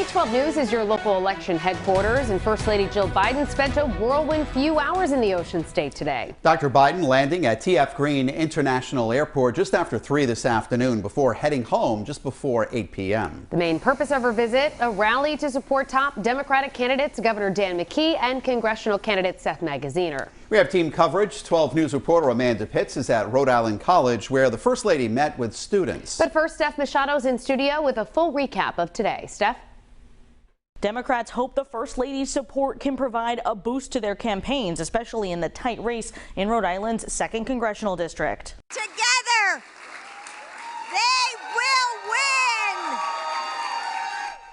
12 News is your local election headquarters, and First Lady Jill Biden spent a whirlwind few hours in the Ocean State today. Dr. Biden landing at TF Green International Airport just after 3 this afternoon before heading home just before 8 p.m. The main purpose of her visit, a rally to support top Democratic candidates Governor Dan McKee and congressional candidate Seth Magaziner. We have team coverage. 12 News reporter Amanda Pitts is at Rhode Island College, where the First Lady met with students. But first, Steph Machado's in studio with a full recap of today. Steph? Democrats hope the First Lady's support can provide a boost to their campaigns, especially in the tight race in Rhode Island's 2nd Congressional District. Together, they will win!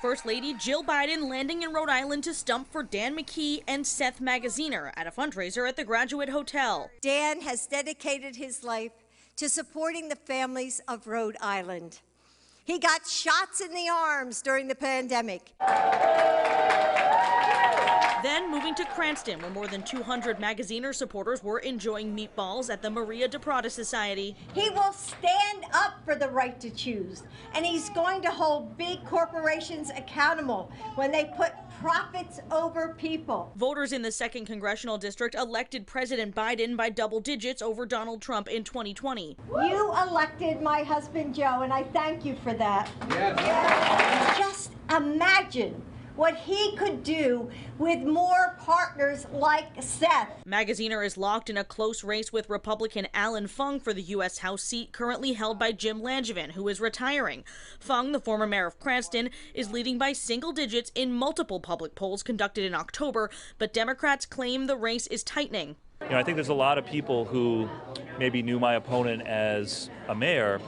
First Lady Jill Biden landing in Rhode Island to stump for Dan McKee and Seth Magaziner at a fundraiser at the Graduate Hotel. Dan has dedicated his life to supporting the families of Rhode Island. He got shots in the arms during the pandemic. Then moving to Cranston, where more than 200 Magaziner supporters were enjoying meatballs at the Maria de Prada Society. He will stand up for the right to choose, and he's going to hold big corporations accountable when they put profits over people. Voters in the 2nd Congressional District elected President Biden by double digits over Donald Trump in 2020. You elected my husband Joe, and I thank you for that. Yes. Just imagine what he could do with more partners like Seth. Magaziner is locked in a close race with Republican Alan Fung for the U.S. House seat currently held by Jim Langevin, who is retiring. Fung, the former mayor of Cranston, is leading by single digits in multiple public polls conducted in October, but Democrats claim the race is tightening. I think there's a lot of people who maybe knew my opponent as a mayor,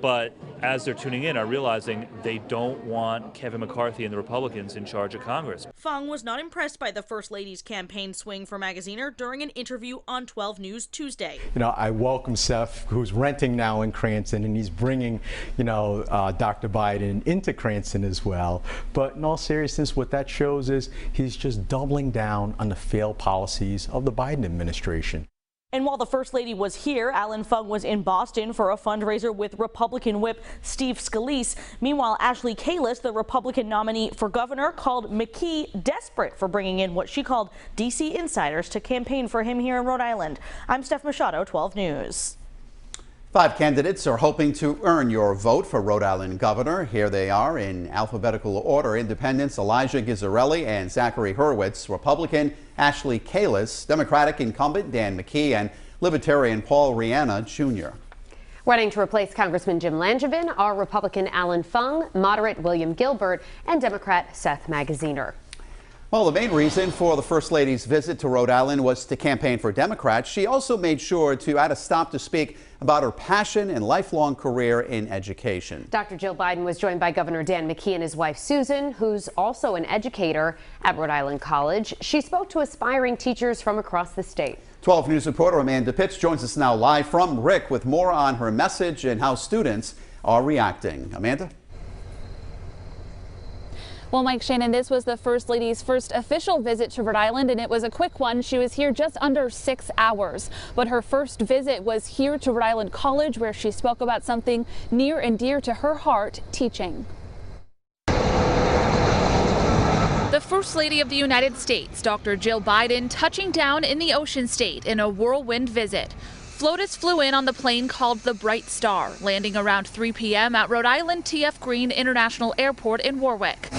but as they're tuning in are realizing they don't want Kevin McCarthy and the Republicans in charge of Congress. Fung was not impressed by the First Lady's campaign swing for Magaziner during an interview on 12 News Tuesday. I welcome Seth, who's renting now in Cranston, and he's bringing, Dr. Biden into Cranston as well. But in all seriousness, what that shows is he's just doubling down on the failed policies of the Biden administration. And while the First Lady was here, Alan Fung was in Boston for a fundraiser with Republican Whip Steve Scalise. Meanwhile, Ashley Kalus, the Republican nominee for governor, called McKee desperate for bringing in what she called D.C. insiders to campaign for him here in Rhode Island. I'm Steph Machado, 12 News. 5 candidates are hoping to earn your vote for Rhode Island governor. Here they are in alphabetical order: Independents Elijah Gizzarelli and Zachary Hurwitz, Republican Ashley Kalus, Democratic incumbent Dan McKee, and Libertarian Paul Rihanna Jr. Running to replace Congressman Jim Langevin are Republican Alan Fung, moderate William Gilbert, and Democrat Seth Magaziner. Well, the main reason for the First Lady's visit to Rhode Island was to campaign for Democrats. She also made sure to add a stop to speak about her passion and lifelong career in education. Dr. Jill Biden was joined by Governor Dan McKee and his wife Susan, who's also an educator at Rhode Island College. She spoke to aspiring teachers from across the state. 12 News reporter Amanda Pitts joins us now live from Rick with more on her message and how students are reacting. Amanda? Well, Mike Shannon, this was the First Lady's first official visit to Rhode Island, and it was a quick one. She was here just under 6 hours. But her first visit was here to Rhode Island College, where she spoke about something near and dear to her heart, teaching. The First Lady of the United States, Dr. Jill Biden, touching down in the Ocean State in a whirlwind visit. FLOTUS flew in on the plane called the Bright Star, landing around 3 p.m. at Rhode Island TF Green International Airport in Warwick.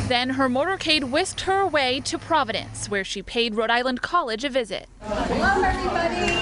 Then her motorcade whisked her away to Providence, where she paid Rhode Island College a visit. Hello, everybody.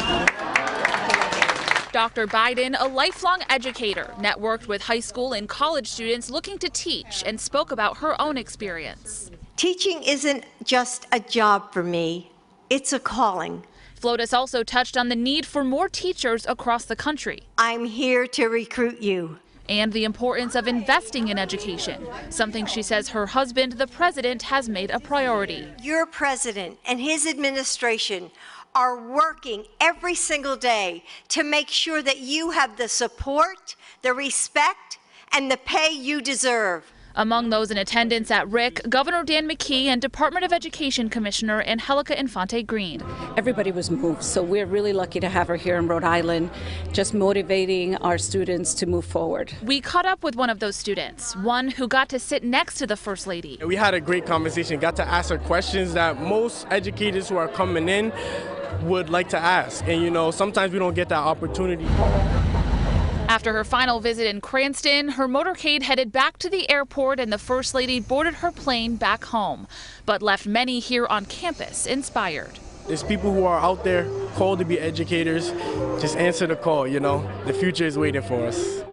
Dr. Biden, a lifelong educator, networked with high school and college students looking to teach and spoke about her own experience. Teaching isn't just a job for me, it's a calling. FLOTUS also touched on the need for more teachers across the country. I'm here to recruit you. And the importance of investing in education, something she says her husband, the president, has made a priority. Your president and his administration are working every single day to make sure that you have the support, the respect, and the pay you deserve. Among those in attendance at RIC, Governor Dan McKee and Department of Education Commissioner Angelica Infante Green. Everybody was moved, so we're really lucky to have her here in Rhode Island, just motivating our students to move forward. We caught up with one of those students, one who got to sit next to the First Lady. We had a great conversation, got to ask her questions that most educators who are coming in would like to ask. And you know, sometimes we don't get that opportunity. After her final visit in Cranston, her motorcade headed back to the airport and the First Lady boarded her plane back home, but left many here on campus inspired. There's people who are out there called to be educators. Just answer the call, you know. The future is waiting for us.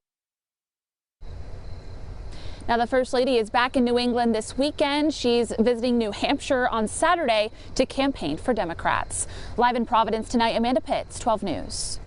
Now, the First Lady is back in New England this weekend. She's visiting New Hampshire on Saturday to campaign for Democrats. Live in Providence tonight, Amanda Pitts, 12 News.